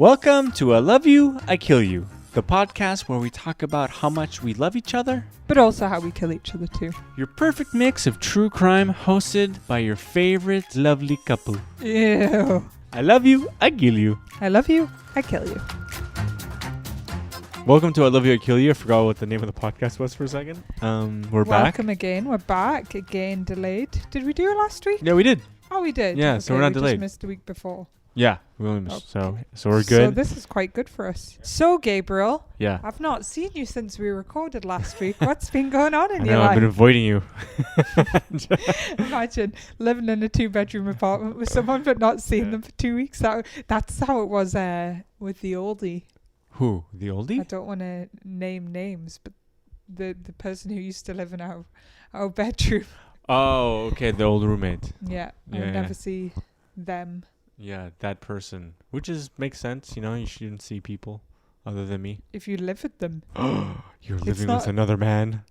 Welcome to I Love You, I Kill You, the podcast where we talk about how much we love each other, but also how we kill each other too. Your perfect mix of true crime hosted by your favorite lovely couple. Ew. I love you, I kill you. I love you, I kill you. Welcome to I Love You, I Kill You. I forgot what the name of the podcast was for a second. We're back. Welcome again. We're back again. Delayed. Did we do it last week? Yeah, we did. Oh, we did. Yeah, so we're not we delayed. Just missed the week before. Yeah, we only missed. Okay. So we're good. So this is quite good for us. So Gabriel, Yeah. I've not seen you since we recorded last week. What's been going on in I your know, life? I've been avoiding you. Imagine living in a 2-bedroom apartment with someone but not seeing them for 2 weeks. That's how it was with the oldie. Who? The oldie? I don't want to name names, but the person who used to live in our bedroom. Oh, okay, the old roommate. Yeah, I Yeah, would yeah. never see them. Yeah, that person. Which makes sense, you know, you shouldn't see people other than me. If you live with them. You're It's living not- with another man.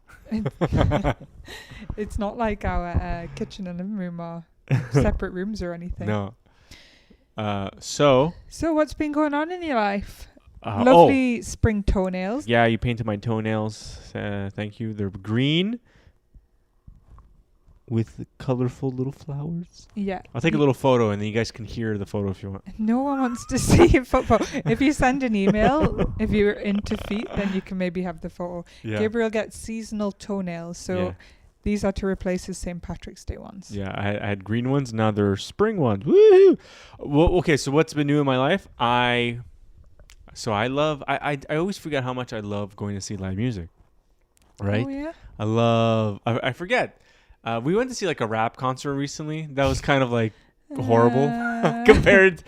It's not like our kitchen and living room are separate rooms or anything. No. So what's been going on in your life? oh, Lovely spring toenails. yeah, you painted my toenails. Thank you. They're green with colorful little flowers. Yeah. I'll take a little photo and then you guys can hear the photo if you want. No one wants to see a photo. If you send an email, if you're into feet, then you can maybe have the photo. Yeah. Gabriel gets seasonal toenails, so yeah. these are to replace his St. Patrick's Day ones. Yeah, I had green ones. Now they're spring ones. Woo! Well, okay, so what's been new in my life? I always forget how much I love going to see live music. Right? Oh, yeah? I forget. We went to see like a rap concert recently. That was kind of like horrible compared.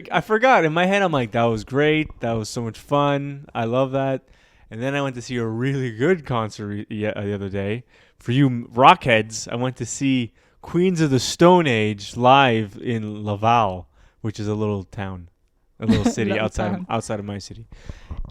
I forgot. In my head, I'm like, that was great. That was so much fun. I love that. And then I went to see a really good concert the other day. For you rockheads, I went to see Queens of the Stoneage live in Laval, which is a little town, a little city Little outside of my city.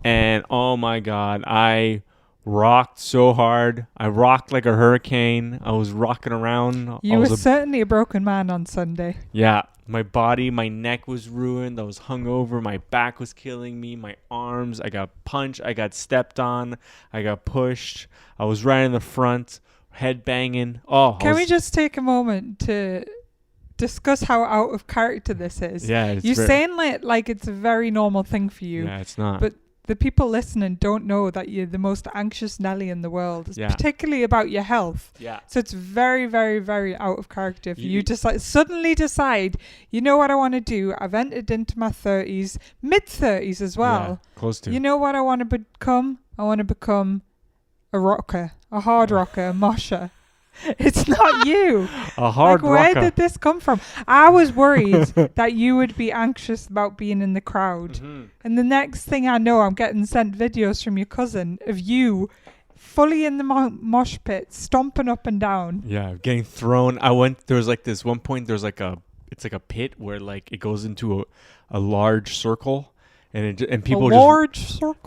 And oh my God, I rocked so hard. I rocked like a hurricane. I was rocking around. You were certainly a broken man on Sunday. Yeah. My body, my neck was ruined. I was hungover. My back was killing me. My arms, I got punched. I got stepped on. I got pushed. I was right in the front, head banging. Oh, Can we just take a moment to discuss how out of character this is? Yeah. You're saying like it's a very normal thing for you. Yeah, it's not. But the people listening don't know that you're the most anxious Nelly in the world, Yeah. particularly about your health. Yeah. So it's very, very, very out of character for you to suddenly decide, you know what I want to do? I've entered into my 30s, mid-30s as well. Yeah, close to. You know what I want to become? I want to become a rocker, a hard rocker, a mosher. It's not you. A hard like, where rocker. did this come from? I was worried that you would be anxious about being in the crowd. Mm-hmm. And the next thing I know, I'm getting sent videos from your cousin of you fully in the mosh pit, stomping up and down. Yeah, getting thrown. There was like this one point, it's like a pit where like it goes into a large circle. And people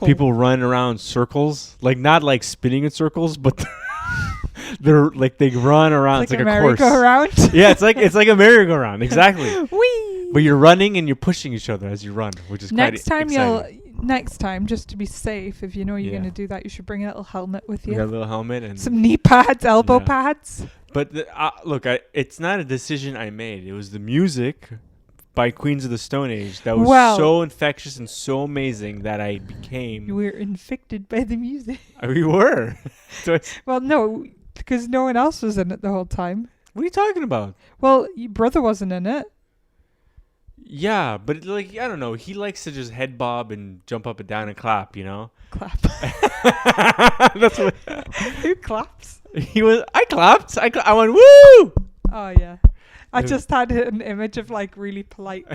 people run around circles, like not like spinning in circles, but they're like they run around. It's like a course. Merry-go-round. Yeah, it's like a merry-go-round, exactly. Whee! But you're running and you're pushing each other as you run, which is Next quite exciting. Next time, just to be safe, if you know you're Yeah. going to do that, you should bring a little helmet with You you. got a little helmet and Some knee pads, elbow Yeah. pads. But look, it's not a decision I made. It was the music by Queens of the Stone Age that was so infectious and so amazing that I became. You were infected by the music. We were. Well, no, because no one else was in it the whole time. What are you talking about? Well, your brother wasn't in it. Yeah, but like I don't know. He likes to just head bob and jump up and down and clap. You know. Clap. That's what Who claps? he was. I clapped. I went woo. Oh, yeah. I just had an image of like really polite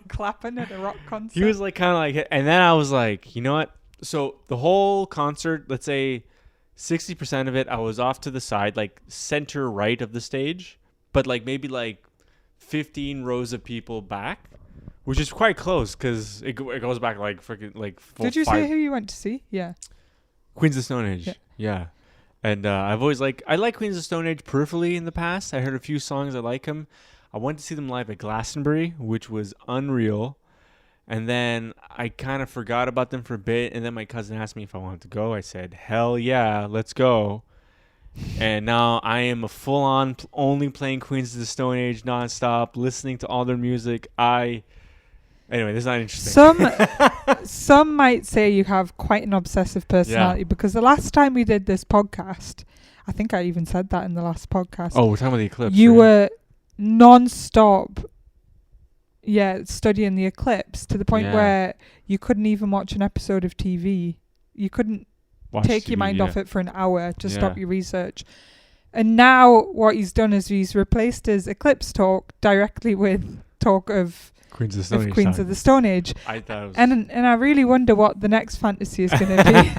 clapping at a rock concert. He was like kind of like, and then I was like, you know what? So the whole concert, let's say 60% of it, I was off to the side, like center right of the stage, but like maybe like 15 rows of people back, which is quite close because it goes back like freaking like. Did you say who you went to see? Yeah. Queens of Stone Age. Yeah. And I've always I like Queens of Stone Age peripherally in the past. I heard a few songs. I like them. I went to see them live at Glastonbury, which was unreal. And then I kind of forgot about them for a bit. And then my cousin asked me if I wanted to go. I said, hell yeah, let's go. And now I am a full-on only playing Queens of the Stone Age nonstop, listening to all their music. Anyway, this is not interesting. Some might say you have quite an obsessive personality because the last time we did this podcast, I think I even said that in the last podcast. Oh, we're talking about the eclipse. You right? were non-stop, studying the eclipse to the point where you couldn't even watch an episode of TV. You couldn't take your mind off it for an hour to stop your research. And now what he's done is he's replaced his eclipse talk directly with talk of Queens of the Stone Age. Queens of the Stone Age. I thought it was and I really wonder what the next fantasy is going to be.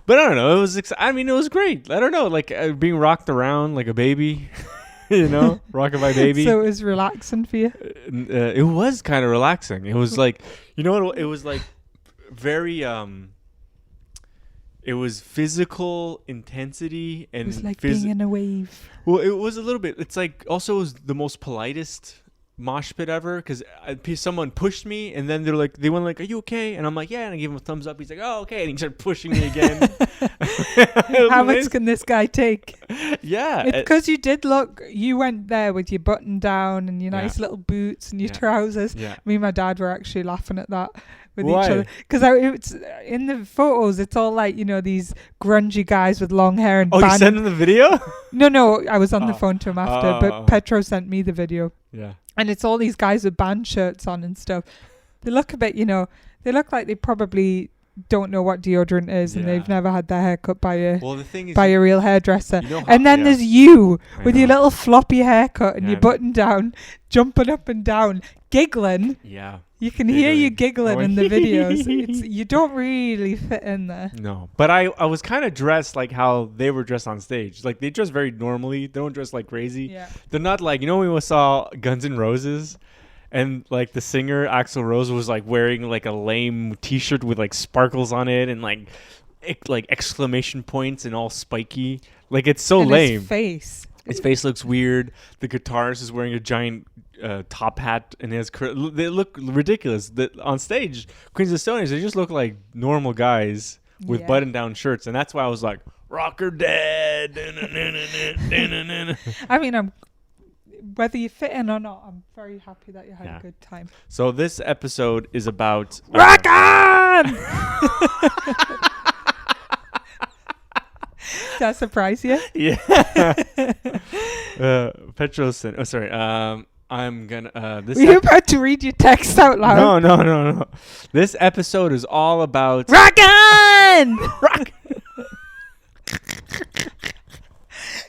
But I don't know. It was. It was great. I don't know, like being rocked around like a baby, rocking my baby. So it was relaxing for you. It was kind of relaxing. It was like, it was like very. It was physical intensity and. It was like being in a wave. Well, it was a little bit. It's like also it was the most politest mosh pit ever because someone pushed me and then they went like, are you okay? And I'm like, yeah, and I gave him a thumbs up. He's like, oh, okay, and he started pushing me again. How much can this guy take? Yeah, it's because you went there with your button down and your nice little boots and your trousers. Me and my dad were actually laughing at that with each other because it's in the photos it's all like these grungy guys with long hair and you sent him the video? No, I was on the phone to him after, but Petro sent me the video. And it's all these guys with band shirts on and stuff. They look a bit, they look like they probably don't know what deodorant is and they've never had their hair cut by a real hairdresser. And then there's you with your little floppy haircut and your button down, jumping up and down, giggling. Yeah. You can hear you giggling in the videos. You don't really fit in there. No. But I was kind of dressed like how they were dressed on stage. Like they dress very normally. They don't dress like crazy. Yeah. They're not like, when we saw Guns N' Roses and like the singer Axl Rose was like wearing like a lame t-shirt with like sparkles on it and like exclamation points and all spiky. Like it's so lame. His face looks weird. The guitarist is wearing a giant top hat and they look ridiculous. On stage, Queens of the Stone Age, they just look like normal guys with button-down shirts, and that's why I was like, "Rocker dead." Whether you fit in or not, I'm very happy that you had a good time. So this episode is about rock on. Does that surprise you? Yeah. Petro said, sorry. I'm gonna. Were you about to read your text out loud? No. This episode is all about rock on. Rock.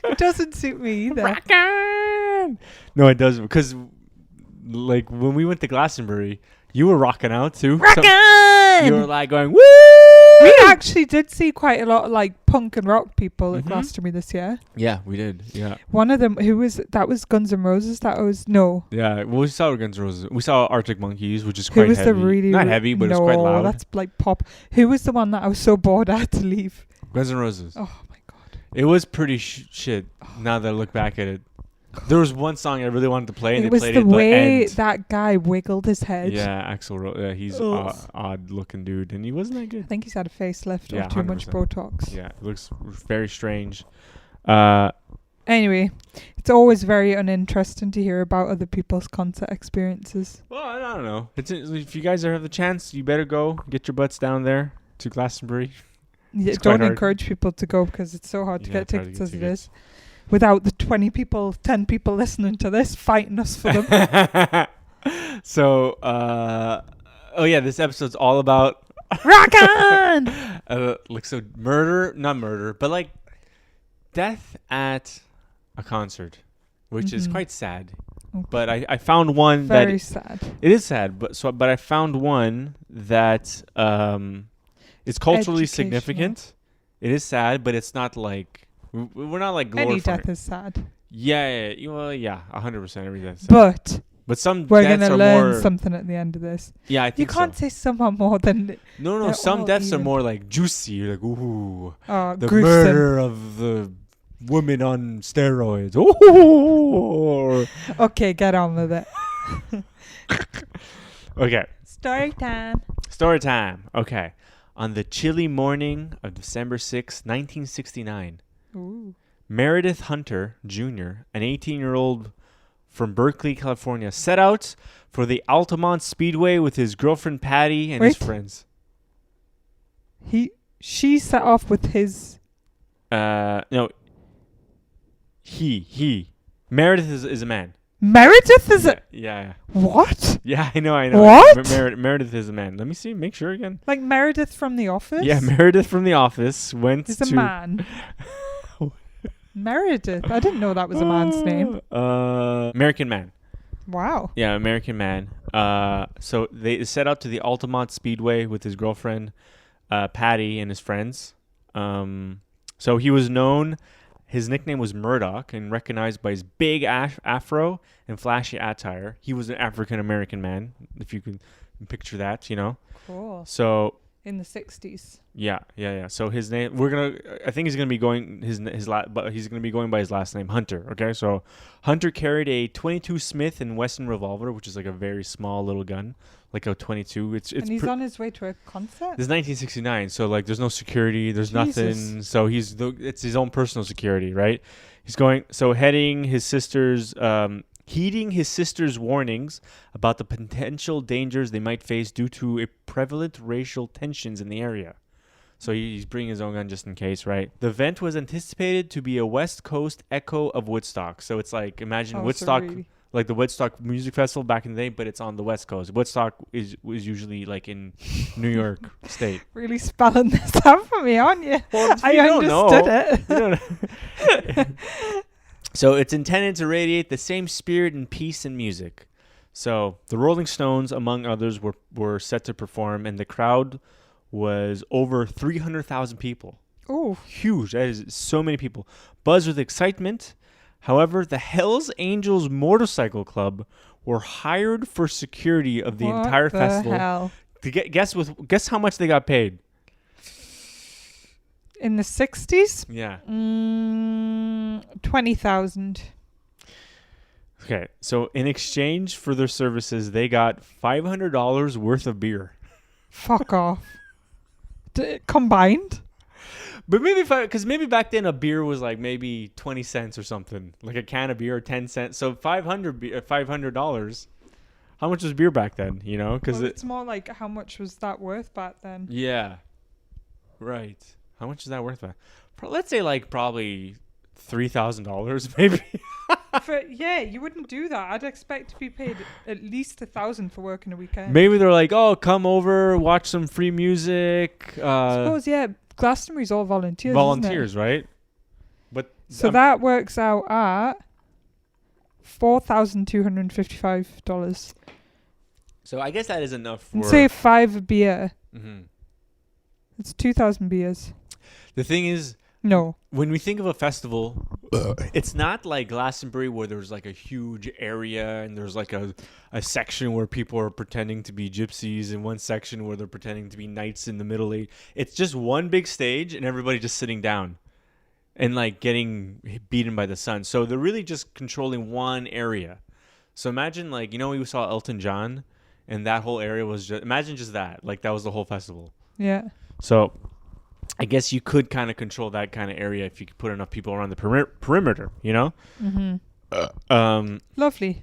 It doesn't suit me either. Rock on. No, it doesn't because, like, when we went to Glastonbury, you were rocking out too. Rock on. You were like going woo. We actually did see quite a lot of like punk and rock people at Glastonbury this year. Yeah, we did. Yeah. One of them, that was Guns N' Roses. Yeah, well, we saw Guns N' Roses. We saw Arctic Monkeys, which is quite heavy. Not heavy, but it's quite loud. That's like pop. Who was the one that I was so bored I had to leave? Guns N' Roses. Oh my god. It was pretty shit. Now that I look back at it. There was one song I really wanted to play, and it they was played the it at the way end. that guy wiggled his head. Yeah, Axl Rose. He's an odd-looking dude, and he wasn't that good. I think he's had a facelift or too 100%. Much Botox. Yeah, it looks very strange. Anyway, it's always very uninteresting to hear about other people's concert experiences. Well, I don't know. If you guys have the chance, you better go. Get your butts down there to Glastonbury. Yeah, don't encourage people to go because it's so hard to get tickets as it is. Without the 10 people listening to this fighting us for them. So, this episode's all about rock on. Not murder, but like death at a concert, which is quite sad. Okay. But I found one very sad. It is sad, but I found one that is culturally significant. It is sad, but it's not like. We're not like glorifying. Any death is sad. Yeah, 100%. Every death is sad. But some we're deaths gonna are learn more something at the end of this. Yeah, I think you can't say some are more than. No. Some deaths are more like juicy. You're like, ooh, the gruesome. murder of the woman on steroids. Ooh. Okay, get on with it. Okay. Story time. Story time. Okay. On the chilly morning of December 6, 1969, Ooh. Meredith Hunter Jr., an 18-year-old from Berkeley, California, set out for the Altamont Speedway with his girlfriend Patty and his friends. She set off with his... No. He. Meredith is a man. Meredith is a... Yeah. What? Yeah, I know. What? Meredith is a man. Let me see. Make sure again. Like Meredith from The Office? Yeah, Meredith from The Office went is a man. Meredith. I didn't know that was a man's name. American man. Wow. Yeah, American man. So they set out to the Altamont Speedway with his girlfriend, Patty, and his friends. So he was known... His nickname was Murdoch and recognized by his big afro and flashy attire. He was an African-American man, if you can picture that, you know. Cool. So... In the 60s. Yeah. So his name... I think he's going to be going... but he's going to be going by his last name, Hunter, okay? So Hunter carried a .22 Smith & Wesson revolver, which is like a very small little gun. Like a .22. And he's on his way to a concert? This is 1969, so like there's no security, there's Jesus. nothing. So it's his own personal security, right? Heading his sister's, heeding his sister's warnings about the potential dangers they might face due to a prevalent racial tensions in the area. So he's bringing his own gun just in case, right? The event was anticipated to be a West Coast echo of Woodstock. So it's like, imagine Woodstock... Like the Woodstock Music Festival back in the day, but it's on the West Coast. Woodstock was usually like in New York State. Really spelling this out for me, aren't you? Well, I understood it. So it's intended to radiate the same spirit and peace and music. So the Rolling Stones, among others, were set to perform, and the crowd was over 300,000 people. Oh, huge! That is so many people. Buzzed with excitement. However, the Hells Angels Motorcycle Club were hired for security of the entire festival. Hell? Guess how much they got paid? In the 60s? Yeah. 20,000. Okay, so in exchange for their services, they got $500 worth of beer. Fuck off. Combined? But maybe back then a beer was like maybe 20 cents or something, like a can of beer, 10 cents. So $500. How much was beer back then? You know, because it's more like how much was that worth back then? Yeah, right. How much is that worth? Let's say like probably $3,000, maybe. You wouldn't do that. I'd expect to be paid at least $1,000 for working a weekend. Maybe they're like, oh, come over, watch some free music. I suppose, yeah. Glastonbury's all volunteers. Volunteers, right? But so that works out at $4,255. So I guess that is enough for... And say 5 a beer. Mm-hmm. It's 2,000 beers. The thing is... No. When we think of a festival, it's not like Glastonbury where there's like a huge area and there's like a section where people are pretending to be gypsies and one section where they're pretending to be knights in the Middle Age. It's just one big stage and everybody just sitting down and like getting beaten by the sun. So they're really just controlling one area. So imagine like, you know, we saw Elton John and that whole area was just, imagine just that. Like that was the whole festival. Yeah. So... I guess you could kind of control that kind of area if you could put enough people around the perimeter, you know? Mm-hmm. Lovely.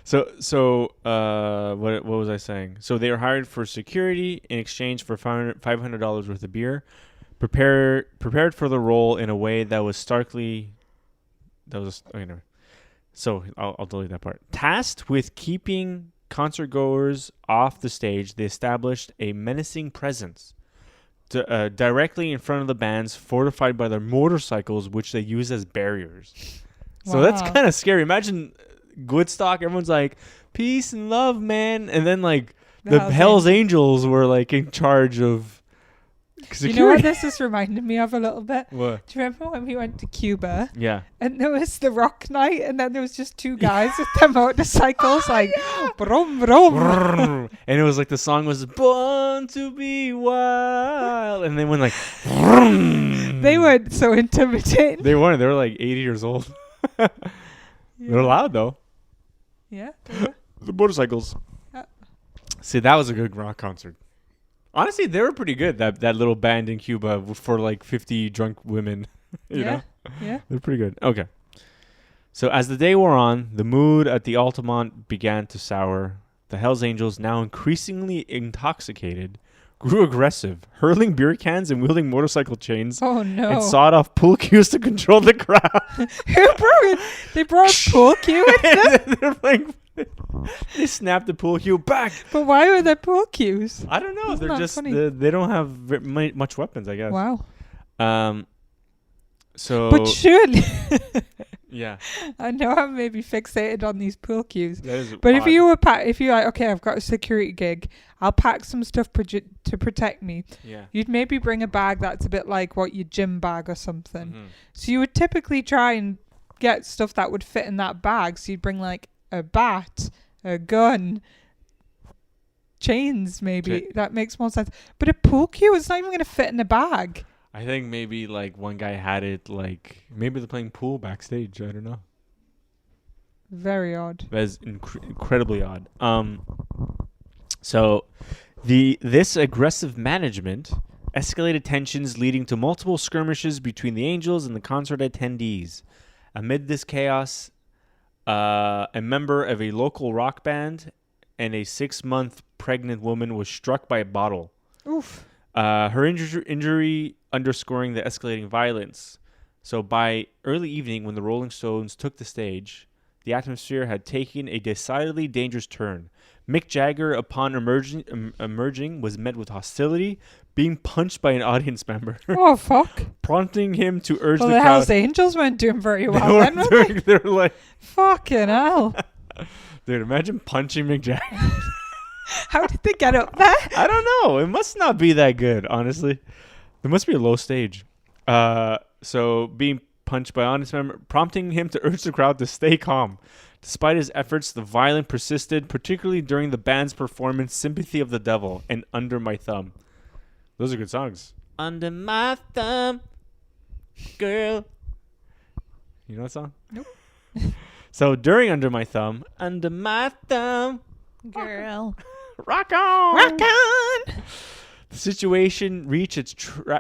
So what was I saying? So they were hired for security in exchange for $500 worth of beer, prepared for the role in a way that was starkly... So I'll delete that part. Tasked with keeping... concert goers off the stage, they established a menacing presence directly in front of the bands, fortified by their motorcycles, which they use as barriers. Wow. So that's kind of scary. Imagine Woodstock, everyone's like, peace and love, man. And then like the Hells Angels were like in charge of security. You know what this is reminding me of a little bit? What? Do you remember when we went to Cuba? Yeah. And there was the rock night, and then there was just two guys with their motorcycles, like, brum, brum. And it was like the song was Born to Be Wild. And they went like, vroom. They weren't so intimidating. They were like 80 years old. Yeah. They're loud, though. Yeah. The motorcycles. See, that was a good rock concert. Honestly, they were pretty good. That little band in Cuba for like 50 drunk women. you know? Yeah. They're pretty good. Okay. So as the day wore on, the mood at the Altamont began to sour. The Hells Angels, now increasingly intoxicated, grew aggressive, hurling beer cans and wielding motorcycle chains. Oh no! And sawed off pool cues to control the crowd. Who brought it? They brought a pool cue with them? They're like, they snapped the pool cue back. But why were there pool cues? I don't know. Isn't They're that just funny? they don't have much weapons, I guess. Wow. So. But surely. Yeah. I know I'm maybe fixated on these pool cues. That is But odd. if you're like, okay, I've got a security gig, I'll pack some stuff to protect me. Yeah. You'd maybe bring a bag that's a bit like what your gym bag or something. Mm-hmm. So you would typically try and get stuff that would fit in that bag. So you'd bring like a bat, a gun, chains maybe. That makes more sense. But a pool cue, it's not even going to fit in a bag. I think maybe like one guy had it like maybe they're playing pool backstage. I don't know. Very odd. That is incredibly odd. So this aggressive management escalated tensions, leading to multiple skirmishes between the Angels and the concert attendees. Amid this chaos, a member of a local rock band and a 6-month pregnant woman was struck by a bottle. Oof. Her injury underscoring the escalating violence. So by early evening, when the Rolling Stones took the stage, the atmosphere had taken a decidedly dangerous turn. Mick Jagger, upon emerging, was met with hostility, being punched by an audience member. Oh, fuck. Prompting him to urge the The crowd. Hells Angels weren't doing very well then, were they? They were like, Fucking hell. dude, imagine punching Mick Jagger. How did they get up there? I don't know. It must not be that good, honestly. There must be a low stage. So being punched by audience member, prompting him to urge the crowd to stay calm. Despite his efforts, the violence persisted, particularly during the band's performance "Sympathy of the Devil" and "Under My Thumb." Those are good songs. Under my thumb, girl. You know that song? Nope. So during "Under My Thumb," under my thumb, Girl. rock on, Rock on. the situation reached its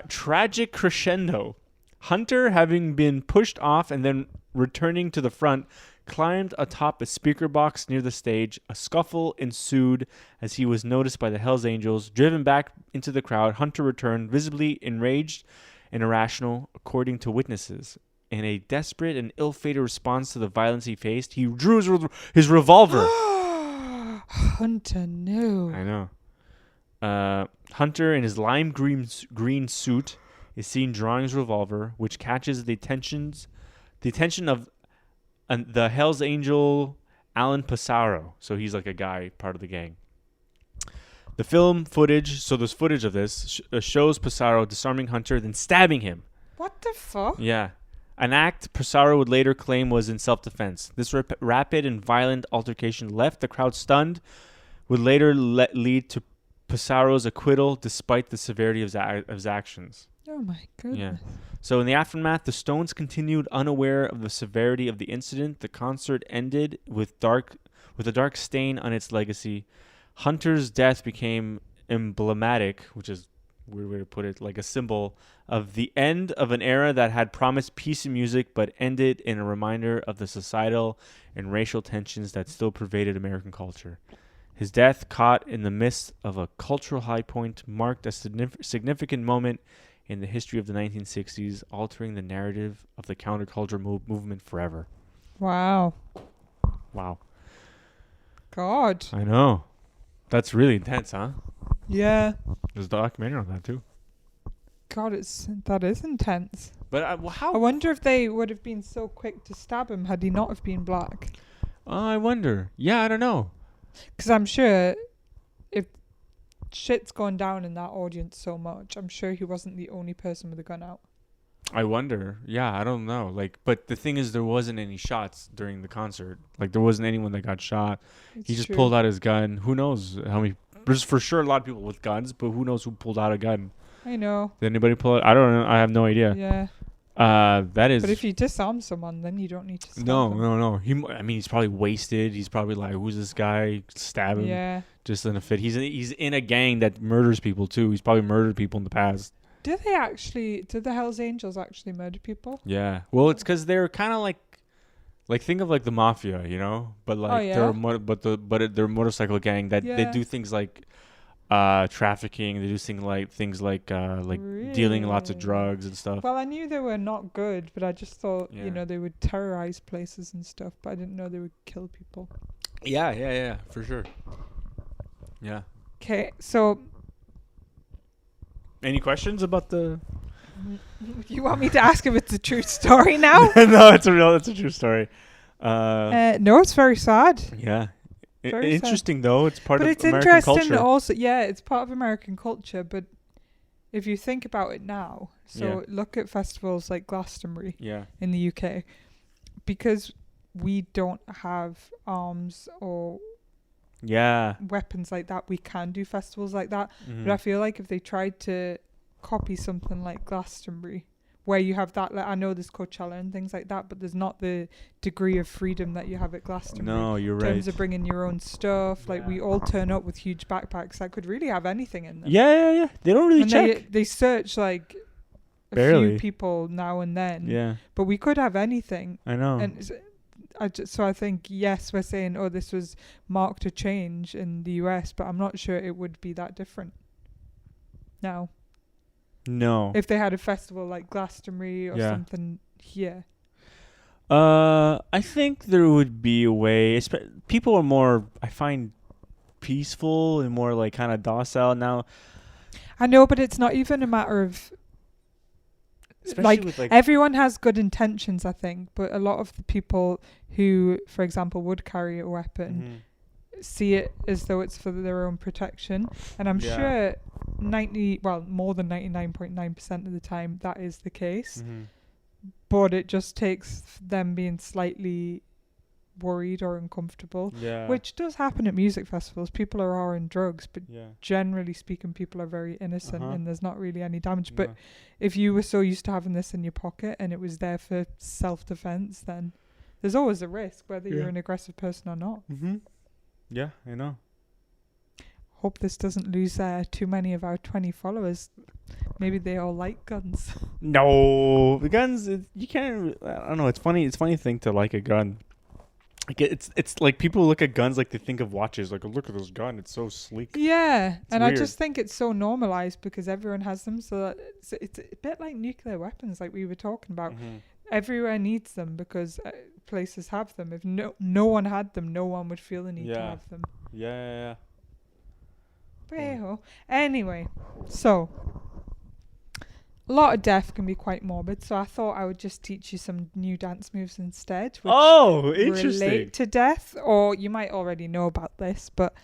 tragic crescendo. Hunter, having been pushed off and then returning to the front, climbed atop a speaker box near the stage. A scuffle ensued as he was noticed by the Hells Angels. Driven back into the crowd, Hunter returned, visibly enraged and irrational, according to witnesses. In a desperate and ill-fated response to the violence he faced, he drew his revolver. Hunter knew. I know. Hunter, in his lime green suit, is seen drawing his revolver, which catches the attention of the Hells Angel Alan Passaro. So he's like a guy, part of the gang. The film footage, so there's footage of this, shows Passaro disarming Hunter, then stabbing him. What the fuck? Yeah. An act Passaro would later claim was in self-defense. This rapid and violent altercation left the crowd stunned, would later lead to Passaro's acquittal despite the severity of his actions. Oh my goodness. Yeah. So in the aftermath, the Stones continued unaware of the severity of the incident. The concert ended with a dark stain on its legacy. Hunter's death became emblematic, which is a weird way to put it, like a symbol of the end of an era that had promised peace in music, but ended in a reminder of the societal and racial tensions that still pervaded American culture. His death, caught in the midst of a cultural high point, marked a significant moment in the history of the 1960s, altering the narrative of the counterculture movement forever. Wow. Wow. God. I know. That's really intense, huh? Yeah. There's a documentary on that, too. God, that is intense. But how? I wonder if they would have been so quick to stab him had he not have been black. I wonder. Yeah, I don't know. Because I'm sure if shit's gone down in that audience so much, I'm sure he wasn't the only person with a gun out. I wonder. Yeah, I don't know. But the thing is, there wasn't any shots during the concert. There wasn't anyone that got shot. He just pulled out his gun. Who knows how many? There's for sure a lot of people with guns, but who knows who pulled out a gun? I know. Did anybody pull it? I don't know. I have no idea. Yeah. That is. But if you disarm someone, then you don't need to. No. He's probably wasted. He's probably like, who's this guy? Stab him. Yeah. Just in a fit. He's in a gang that murders people too. He's probably murdered people in the past. Did the Hells Angels actually murder people? Yeah. Well, it's because they're kind of like think of like the mafia, you know, but like they're a motorcycle gang that they do things like trafficking. They do things like really? Dealing lots of drugs and stuff. Well, I knew they were not good, but I just thought they would terrorize places and stuff. But I didn't know they would kill people. Yeah, for sure. Yeah. Okay, so. Any questions about the? You want me to ask if it's a true story now? No, it's a true story. No, it's very sad. Yeah. Interesting though. It's part of American culture. But it's interesting also. Yeah, it's part of American culture. But if you think about it now, look at festivals like Glastonbury in the UK, because we don't have arms or weapons like that. We can do festivals like that. Mm-hmm. But I feel like if they tried to copy something like Glastonbury, where you have that, like, I know there's Coachella and things like that, but there's not the degree of freedom that you have at Glastonbury. No, you're right. In terms of bringing your own stuff, like we all turn up with huge backpacks that could really have anything in them. Yeah. They don't really check. They search like barely. A few people now and then. Yeah. But we could have anything. I know. And so I think, yes, we're saying, this was marked a change in the US, but I'm not sure it would be that different now. No. If they had a festival like Glastonbury or something here. I think there would be a way. People are more, I find, peaceful and more like kind of docile now. I know, but it's not even a matter of... Like everyone has good intentions, I think, but a lot of the people who, for example, would carry a weapon see it as though it's for their own protection, and I'm sure more than 99.9% of the time that is the case. But it just takes them being slightly worried or uncomfortable, which does happen at music festivals. People are on drugs, but generally speaking, people are very innocent and there's not really any damage. But if you were so used to having this in your pocket and it was there for self-defense, then there's always a risk, whether you're an aggressive person or not. Yeah, I know. Hope this doesn't lose too many of our 20 followers. Maybe they all like guns. No, the guns, you can't. I don't know. It's funny. It's a funny thing to like a gun. Like it's like people look at guns like they think of watches. Like, oh, look at this gun. It's so sleek. Yeah, and weird. I just think it's so normalized because everyone has them. So that it's a bit like nuclear weapons, like we were talking about. Everywhere needs them because places have them. If no one had them, no one would feel the need to have them. Yeah. But hey-ho. Anyway, so a lot of death can be quite morbid, so I thought I would just teach you some new dance moves instead, which interesting. relate to death, or you might already know about this, but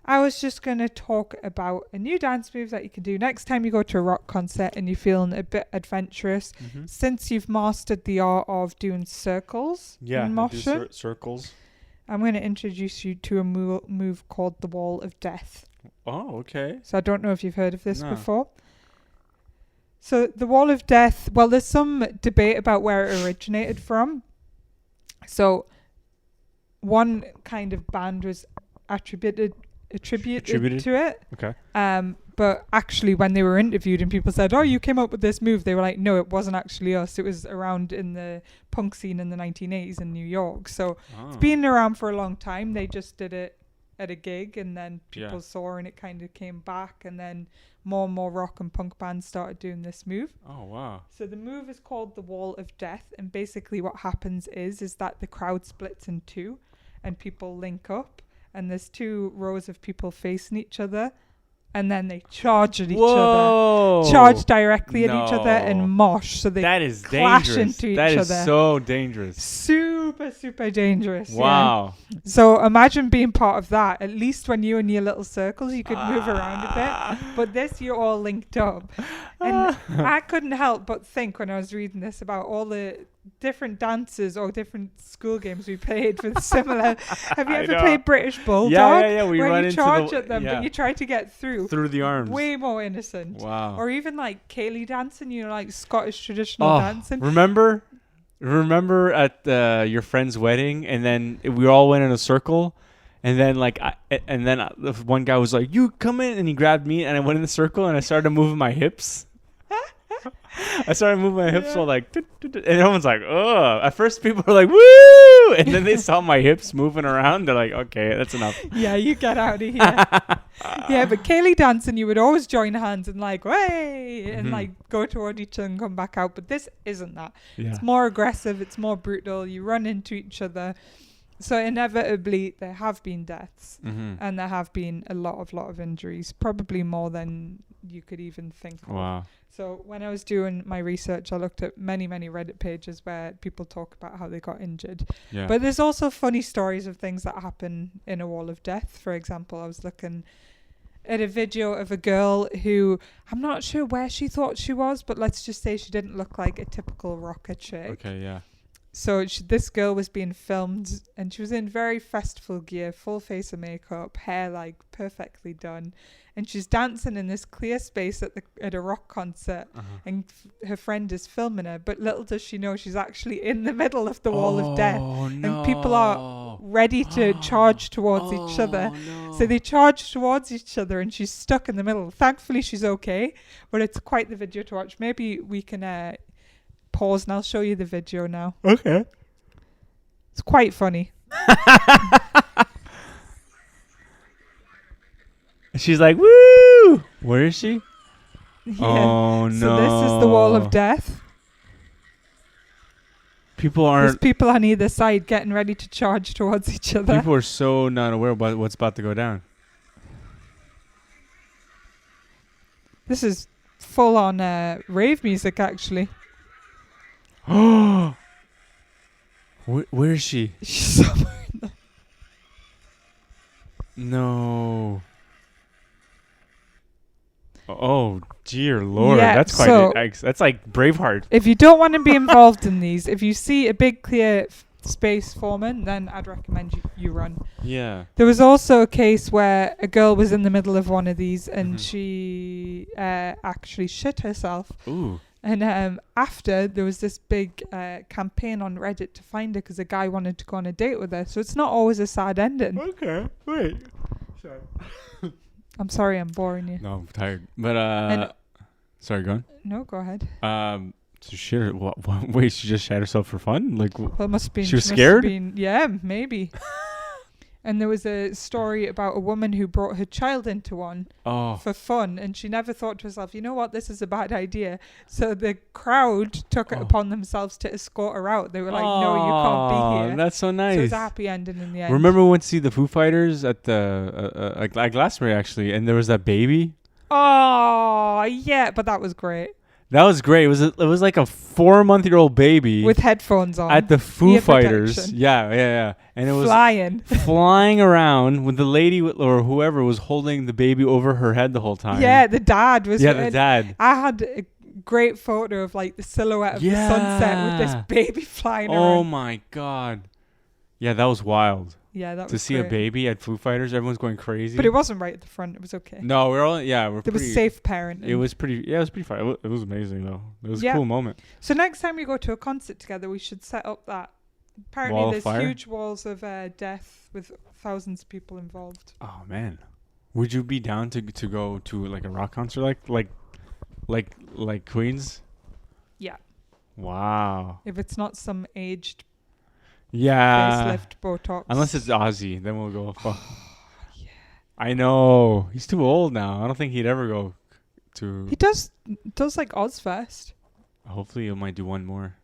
I was just going to talk about a new dance move that you can do next time you go to a rock concert and you're feeling a bit adventurous. Since you've mastered the art of doing circles in motion, circles, I'm going to introduce you to a move called the Wall of Death. Oh, okay. So I don't know if you've heard of this before. So the Wall of Death, well, there's some debate about where it originated from. So one kind of band was attributed to it. Okay. But actually when they were interviewed and people said, oh, you came up with this move, they were like, no, it wasn't actually us. It was around in the punk scene in the 1980s in New York. So it's been around for a long time. They just did it at a gig and then people saw and it kind of came back, and then more and more rock and punk bands started doing this move. Oh, wow. So the move is called the Wall of Death, and basically what happens is that the crowd splits in two and people link up, and there's two rows of people facing each other, and then they charge at each other. Charge directly at each other and mosh. So they clash into each other. That is so dangerous. Super, super dangerous. Wow. Yeah. So imagine being part of that. At least when you're in your little circles, you could move around a bit. But this, you're all linked up. And I couldn't help but think when I was reading this about all the different dances or different school games we played with similar. Have you ever played British Bulldog? Yeah. We where run you into charge at them, but you try to get through the arms. Way more innocent. Wow. Or even like Ceilidh dancing, like Scottish traditional dancing. Remember at your friend's wedding, and then we all went in a circle. And then the one guy was like, "You come in," and he grabbed me, and I went in the circle, and I started moving my hips. While like, and everyone's like, "Oh!" At first, people were like, "Woo!" And then they saw my hips moving around. They're like, "Okay, that's enough." Yeah, you get out of here. Yeah, but Ceilidh dancing, you would always join hands and like, "Way!" and like go toward each other and come back out. But this isn't that. Yeah. It's more aggressive. It's more brutal. You run into each other. So inevitably, there have been deaths, and there have been a lot of injuries, probably more than you could even think of. Wow. So when I was doing my research, I looked at many Reddit pages where people talk about how they got injured. Yeah. But there's also funny stories of things that happen in a wall of death. For example, I was looking at a video of a girl who, I'm not sure where she thought she was, but let's just say she didn't look like a typical rocker chick. Okay, yeah. So this girl was being filmed, and she was in very festival gear, full face of makeup, hair like perfectly done, and she's dancing in this clear space at a rock concert, and her friend is filming her. But little does she know she's actually in the middle of the wall of death, and people are ready to charge towards each other. No. So they charge towards each other, and she's stuck in the middle. Thankfully, she's okay, but it's quite the video to watch. Maybe we can pause and I'll show you the video now. Okay. It's quite funny. She's like, "Woo!" Where is she? Yeah. Oh, no. So this is the wall of death. There's people on either side getting ready to charge towards each other. People are so not aware about what's about to go down. This is full on rave music, actually. Oh, where is she? She's somewhere in the... No. Oh dear Lord, that's quite. That's like Braveheart. If you don't want to be involved in these, if you see a big clear space forming, then I'd recommend you run. Yeah. There was also a case where a girl was in the middle of one of these, and she actually shit herself. Ooh. And after, there was this big campaign on Reddit to find her because a guy wanted to go on a date with her. So it's not always a sad ending. Okay, wait. Sorry. I'm sorry I'm boring you. No, I'm tired. But, sorry, go on. No, go ahead. So shit, wait, she just shot herself for fun? Like, well, it must have been, she was scared? Yeah, maybe. And there was a story about a woman who brought her child into one for fun, and she never thought to herself, you know what, this is a bad idea. So the crowd took it upon themselves to escort her out. They were like, no, you can't be here. That's so nice. So it's a happy ending in the end. Remember we went to see the Foo Fighters at the at Glastonbury, actually, and there was that baby? Oh, yeah, but that was great. That was great. It was like a 4-month-old baby with headphones on at the Foo Fighters. Yeah. And it was flying around with the lady or whoever was holding the baby over her head the whole time. Yeah, the dad was. Yeah, the dad. I had a great photo of like the silhouette of the sunset with this baby flying around. Oh my God. Yeah, that was wild. Yeah, that was to see great. A baby at Foo Fighters, everyone's going crazy. But it wasn't right at the front. It was okay. No, there was safe parenting. It was pretty. Yeah, it was pretty fun. It was amazing though. It was a cool moment. So next time we go to a concert together, we should set up that. Apparently, there's huge walls of death with thousands of people involved. Oh man, would you be down to go to like a rock concert like Queen's? Yeah. Wow. If it's not some aged. Yeah. Facelift, Botox. Unless it's Ozzy, then we'll go. Oh, yeah. I know. He's too old now. I don't think he'd ever go to. He does like Ozfest. Hopefully, he might do one more.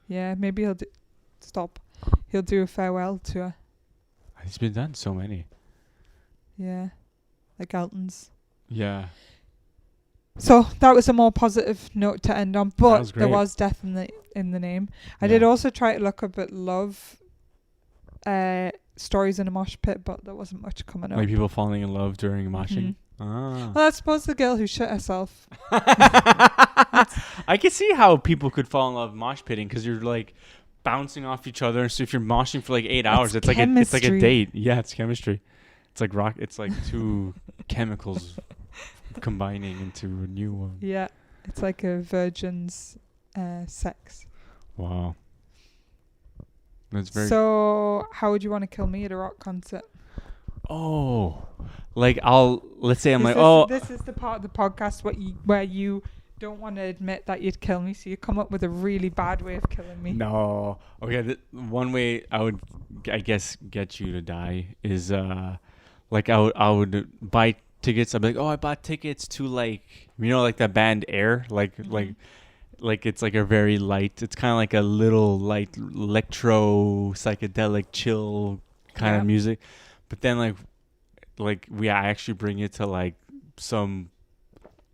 Yeah, maybe he'll He'll do a farewell tour. He's been done so many. Yeah, like Elton's. Yeah. So that was a more positive note to end on, but there was death in the name. I did also try to look up at love stories in a mosh pit, but there wasn't much coming up. Like people falling in love during moshing. Ah. Well, I suppose the girl who shit herself. I can see how people could fall in love mosh pitting because you're like bouncing off each other. So if you're moshing for like 8 hours, it's like a date. Yeah, it's chemistry. It's like rock. It's like two chemicals combining into a new one. Yeah, it's like a virgin's sex. Wow. That's very. So, how would you want to kill me at a rock concert? Oh, like let's say This is the part of the podcast where you don't want to admit that you'd kill me, so you come up with a really bad way of killing me. No. Okay, one way I guess, get you to die is like I would buy tickets. I'd be like, oh, I bought tickets to like like that band Air, like it's like a very light. It's kind of like a little light electro psychedelic chill kind of music, but then like I actually bring it to like some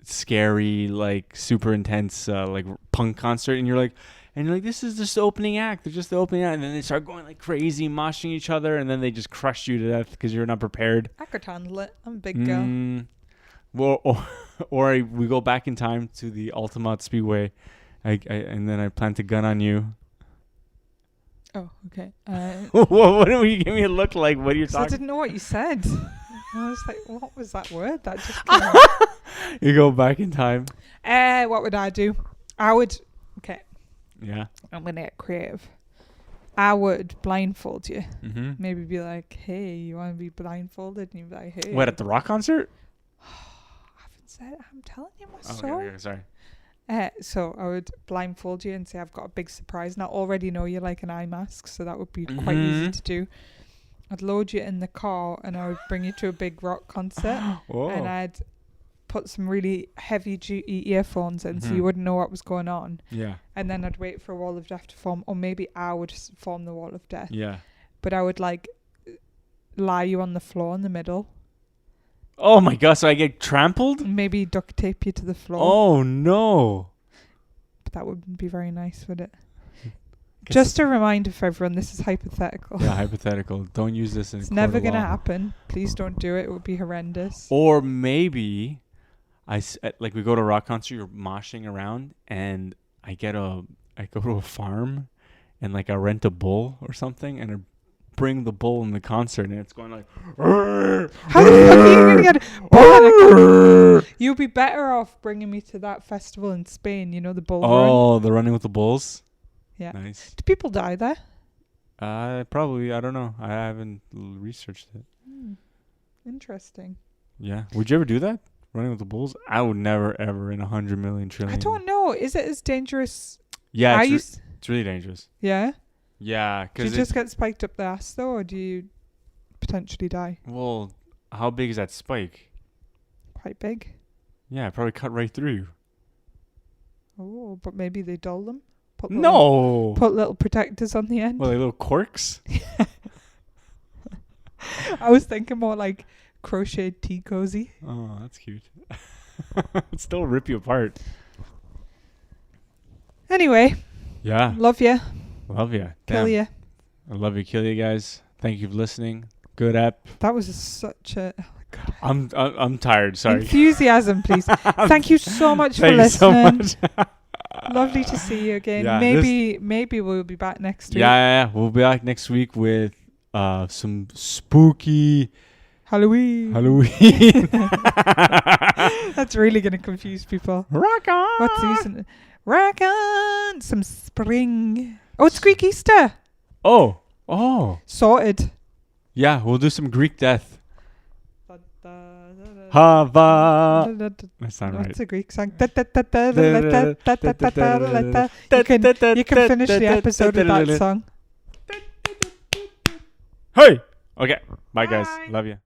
scary like super intense like punk concert, and you're like this is just the opening act. They're just the opening act, and then they start going like crazy, moshing each other, and then they just crush you to death because you're not prepared. I could handle it. I'm a big girl. Well, or we go back in time to the Altamont Speedway, and then I plant a gun on you. Oh, okay. What do you give me a look like? What are you talking? I didn't know what you said. I was like, what was that word that just came out? You go back in time. What would I do? Okay. Yeah. I'm going to get creative. I would blindfold you. Mm-hmm. Maybe be like, hey, you want to be blindfolded? And you'd be like, hey. What, at the rock concert? I haven't said it. I'm telling you my story. Okay, sorry. So I would blindfold you and say, I've got a big surprise. And I already know you like an eye mask, so that would be quite easy to do. I'd load you in the car and I would bring you to a big rock concert. And I'd put some really heavy duty earphones in so you wouldn't know what was going on. Yeah. And then I'd wait for a wall of death to form, or maybe I would form the wall of death. Yeah. But I would like lie you on the floor in the middle. Oh my god, so I get trampled? Maybe duct tape you to the floor. Oh no. But that wouldn't be very nice, would it? Just a reminder for everyone, this is hypothetical. Yeah, hypothetical. Don't use this in It's never going to happen. Please don't do it. It would be horrendous. Or maybe we go to a rock concert, you're moshing around, and I go to a farm and like I rent a bull or something, and I bring the bull in the concert, and it's going like, how the fuck are you going to get a bull? You'd be better off bringing me to that festival in Spain, the bull run. Oh, the running with the bulls? Yeah. Nice. Do people die there? Probably. I don't know. I haven't researched it. Interesting. Yeah. Would you ever do that? Running with the bulls? I would never, ever in 100 million trillion. I don't know. Is it as dangerous? Yeah, it's really dangerous. Yeah? Yeah. Do you just get spiked up the ass, though, or do you potentially die? Well, how big is that spike? Quite big. Yeah, probably cut right through you. Oh, but maybe they dull them? Put little protectors on the end. Well, like little corks? I was thinking more like crocheted tea cozy. Oh, that's cute. It'd still rip you apart. Anyway. Yeah. Love you. Love you. Kill you. I love you. Kill you guys. Thank you for listening. Good app. That was such a... I'm tired. Sorry. Enthusiasm, please. Thank you so much for listening. So much. Lovely to see you again. Yeah, maybe we'll be back next week. Yeah. We'll be back next week with some spooky Halloween. That's really going to confuse people. Rock on. What season? Rock on. Some spring. Oh, it's Greek Easter. Oh. Sorted. Yeah, we'll do some Greek death. Hava. That's not right. That's a Greek song. You can finish the episode with that song. Hey. Okay. Bye, guys. Love you.